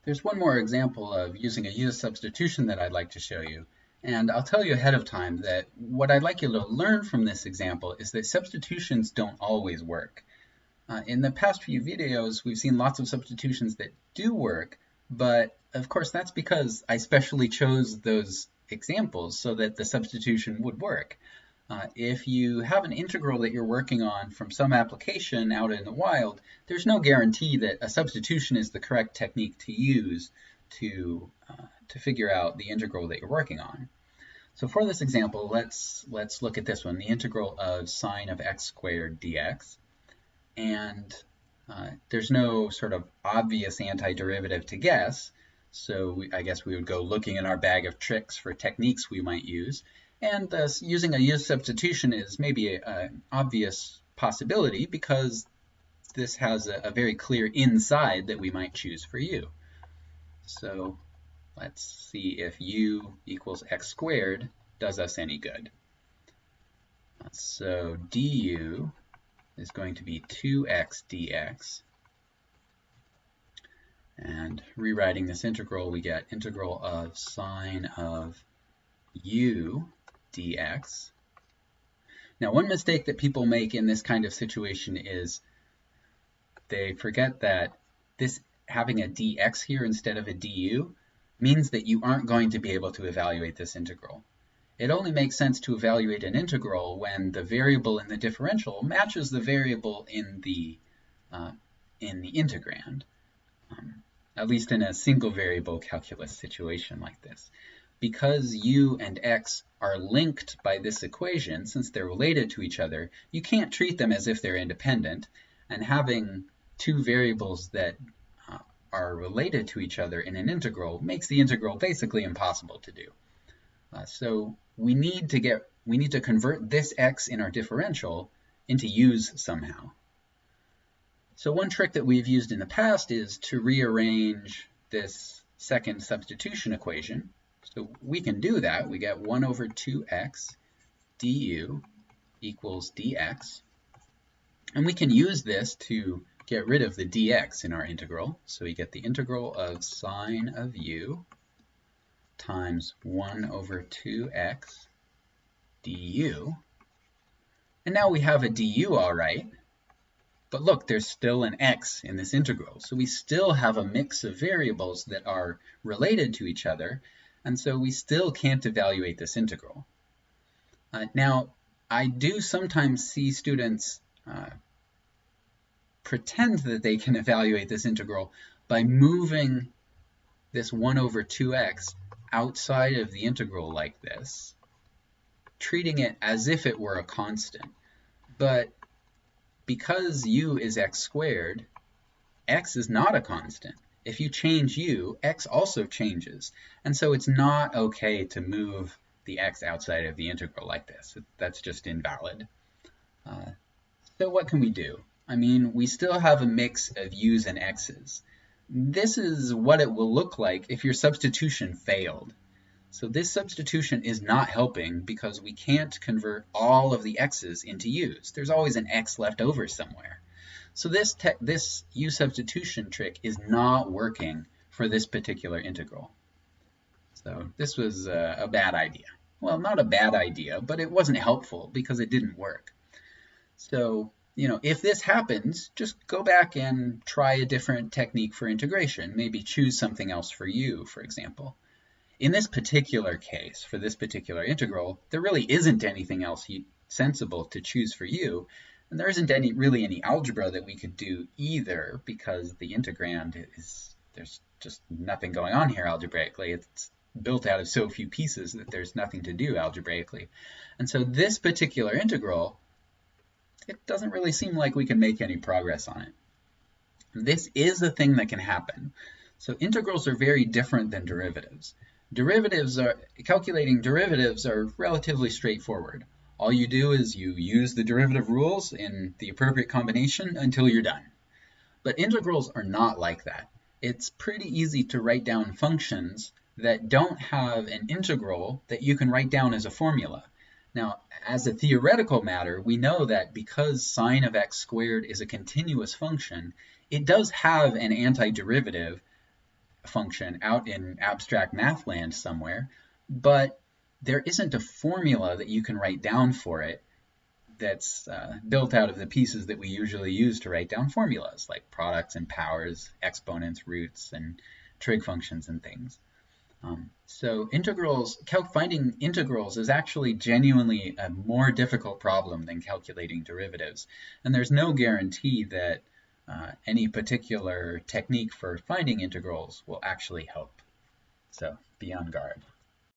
There's one more example of using a use substitution that I'd like to show you. And I'll tell you ahead of time that what I'd like you to learn from this example is that substitutions don't always work. In the past few videos, we've seen lots of substitutions that do work, but of course that's because I specially chose those examples so that the substitution would work. If you have an integral that you're working on from some application out in the wild, there's no guarantee that a substitution is the correct technique to use to figure out the integral that you're working on. So for this example, let's look at this one, the integral of sine of x squared dx. And there's no sort of obvious antiderivative to guess, so I guess we would go looking in our bag of tricks for techniques we might use. And thus, using a use substitution is maybe an obvious possibility because this has a very clear inside that we might choose for u. So let's see if u equals x squared does us any good. So du is going to be 2x dx. And rewriting this integral, we get integral of sine of u dx. Now, one mistake that people make in this kind of situation is they forget that this having a dx here instead of a du means that you aren't going to be able to evaluate this integral. It only makes sense to evaluate an integral when the variable in the differential matches the variable in the integrand, at least in a single variable calculus situation like this. Because u and x are linked by this equation, since they're related to each other, you can't treat them as if they're independent, and having two variables that are related to each other in an integral makes the integral basically impossible to do. So we need to convert this x in our differential into u's somehow. So one trick that we've used in the past is to rearrange this second substitution equation. So we can do that. We get 1 over 2x du equals dx. And we can use this to get rid of the dx in our integral. So we get the integral of sine of u times 1 over 2x du. And now we have a du all right. But look, there's still an x in this integral. So we still have a mix of variables that are related to each other. And so we still can't evaluate this integral. Now, I do sometimes see students pretend that they can evaluate this integral by moving this 1 over 2x outside of the integral like this, treating it as if it were a constant. But because u is x squared, x is not a constant. If you change u, x also changes. And so it's not okay to move the x outside of the integral like this. That's just invalid. So what can we do? I mean, we still have a mix of u's and x's. This is what it will look like if your substitution failed. So this substitution is not helping because we can't convert all of the x's into u's. There's always an x left over somewhere. So this u substitution trick is not working for this particular integral. So this was a bad idea. Well, not a bad idea, but it wasn't helpful because it didn't work. So, if this happens, just go back and try a different technique for integration. Maybe choose something else for u, for example. In this particular case, for this particular integral, there really isn't anything else sensible to choose for u. And there isn't really any algebra that we could do either because the integrand there's just nothing going on here algebraically. It's built out of so few pieces that there's nothing to do algebraically. And so this particular integral, it doesn't really seem like we can make any progress on it. This is a thing that can happen. So integrals are very different than derivatives. Calculating derivatives are relatively straightforward. All you do is you use the derivative rules in the appropriate combination until you're done. But integrals are not like that. It's pretty easy to write down functions that don't have an integral that you can write down as a formula. Now, as a theoretical matter, we know that because sine of x squared is a continuous function, it does have an antiderivative function out in abstract math land somewhere, but there isn't a formula that you can write down for it that's built out of the pieces that we usually use to write down formulas, like products and powers, exponents, roots, and trig functions and things. So finding integrals is actually genuinely a more difficult problem than calculating derivatives. And there's no guarantee that any particular technique for finding integrals will actually help. So be on guard.